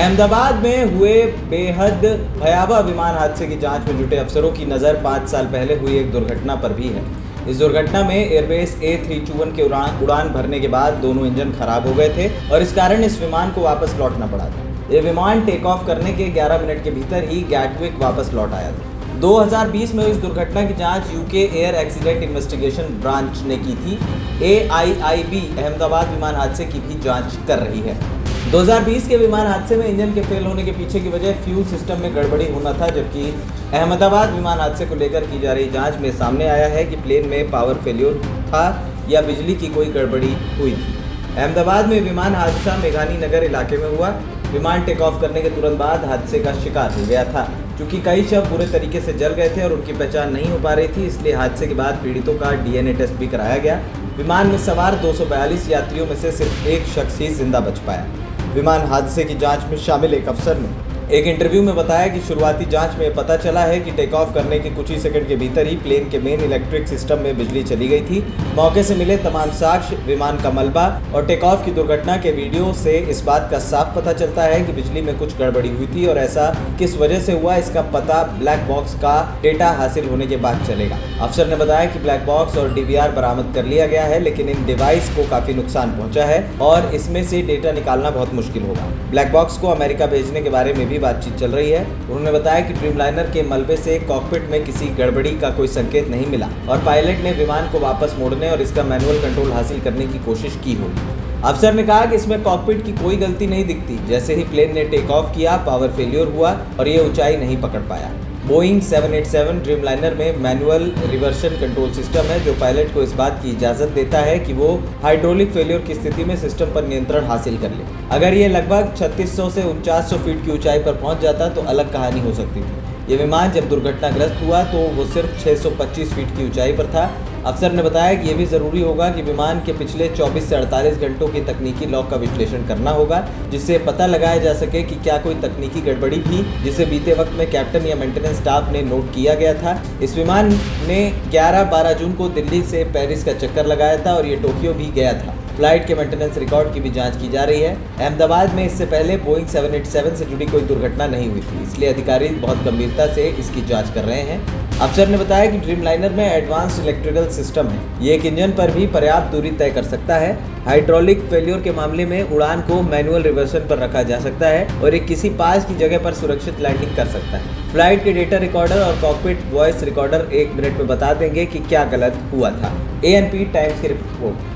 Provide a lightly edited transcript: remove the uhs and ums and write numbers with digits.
अहमदाबाद में हुए बेहद भयावह विमान हादसे की जांच में जुटे अफसरों की नज़र 5 साल पहले हुई एक दुर्घटना पर भी है। इस दुर्घटना में एयरबेस A321 के उड़ान भरने के बाद दोनों इंजन खराब हो गए थे और इस कारण इस विमान को वापस लौटना पड़ा था। ये विमान टेक ऑफ करने के 11 मिनट के भीतर ही गैटविक वापस लौट आया था। 2020 में इस दुर्घटना की जांच UK air accident investigation branch ने की थी। AIIB अहमदाबाद विमान हादसे की भी जांच कर रही है। 2020 के विमान हादसे में इंजन के फेल होने के पीछे की वजह फ्यूल सिस्टम में गड़बड़ी होना था, जबकि अहमदाबाद विमान हादसे को लेकर की जा रही जांच में सामने आया है कि प्लेन में पावर फेल्योर था या बिजली की कोई गड़बड़ी हुई थी। अहमदाबाद में विमान हादसा मेघानी नगर इलाके में हुआ। विमान टेक ऑफ करने के तुरंत बाद हादसे का शिकार हो गया था। चूँकि कई शव बुरे तरीके से जल गए थे और उनकी पहचान नहीं हो पा रही थी, इसलिए हादसे के बाद पीड़ितों का DNA टेस्ट भी कराया गया। विमान में सवार 242 यात्रियों में से सिर्फ एक शख्स ही जिंदा बच पाया। विमान हादसे की जांच में शामिल एक अफसर ने एक इंटरव्यू में बताया कि शुरुआती जांच में पता चला है कि टेक ऑफ करने के कुछ ही सेकंड के भीतर ही प्लेन के मेन इलेक्ट्रिक सिस्टम में बिजली चली गई थी। मौके से मिले तमाम साक्ष्य, विमान का मलबा और टेक ऑफ की दुर्घटना के वीडियो से इस बात का साफ पता चलता है कि बिजली में कुछ गड़बड़ी हुई थी और ऐसा किस वजह से हुआ, इसका पता ब्लैक बॉक्स का डेटा हासिल होने के बाद चलेगा। अफसर ने बताया कि ब्लैक बॉक्स और DVR बरामद कर लिया गया है, लेकिन इन डिवाइस को काफी नुकसान पहुंचा है और इसमें से डेटा निकालना बहुत मुश्किल होगा। ब्लैक बॉक्स को अमेरिका भेजने के बारे में भी बातचीत चल रही है। उन्होंने बताया कि ड्रीमलाइनर के मलबे से कॉकपिट में किसी गड़बड़ी का कोई संकेत नहीं मिला और पायलट ने विमान को वापस मोड़ने और इसका मैनुअल कंट्रोल हासिल करने की कोशिश की होगी। अफसर ने कहा कि इसमें कॉकपिट की कोई गलती नहीं दिखती। जैसे ही प्लेन ने टेक ऑफ किया, पावर फेल्योर हुआ और ये ऊंचाई नहीं पकड़ पाया। बोइंग 787 ड्रीमलाइनर में मैनुअल रिवर्सन कंट्रोल सिस्टम है, जो पायलट को इस बात की इजाज़त देता है कि वो हाइड्रोलिक फेल्योर की स्थिति में सिस्टम पर नियंत्रण हासिल कर ले। अगर ये लगभग 3600 से 4900 फीट की ऊंचाई पर पहुंच जाता तो अलग कहानी हो सकती थी। ये विमान जब दुर्घटनाग्रस्त हुआ तो वो सिर्फ 625 फीट की ऊंचाई पर था। अफसर ने बताया कि यह भी ज़रूरी होगा कि विमान के पिछले 24 से 48 घंटों के तकनीकी लॉग का विश्लेषण करना होगा, जिससे पता लगाया जा सके कि क्या कोई तकनीकी गड़बड़ी थी जिसे बीते वक्त में कैप्टन या मेंटेनेंस स्टाफ ने नोट किया गया था। इस विमान ने 11-12 जून को दिल्ली से पेरिस का चक्कर लगाया था और ये टोक्यो भी गया था। फ्लाइट के मेंटेनेंस रिकॉर्ड की भी जांच की जा रही है। अहमदाबाद में इससे पहले बोइंग 787 से जुड़ी कोई दुर्घटना नहीं हुई थी, इसलिए अधिकारी बहुत गंभीरता से इसकी जांच कर रहे हैं। अफसर ने बताया कि ड्रीमलाइनर में एडवांस्ड इलेक्ट्रिकल सिस्टम है। ये एक इंजन पर भी पर्याप्त दूरी तय कर सकता है। हाइड्रोलिक फेल्योर के मामले में उड़ान को मैनुअल रिवर्सन पर रखा जा सकता है और एक किसी पास की जगह पर सुरक्षित लैंडिंग कर सकता है। फ्लाइट के डेटा रिकॉर्डर और कॉकपिट वॉइस रिकॉर्डर 1 मिनट में बता देंगे कि क्या गलत हुआ था। ANP टाइम्स की रिपोर्ट।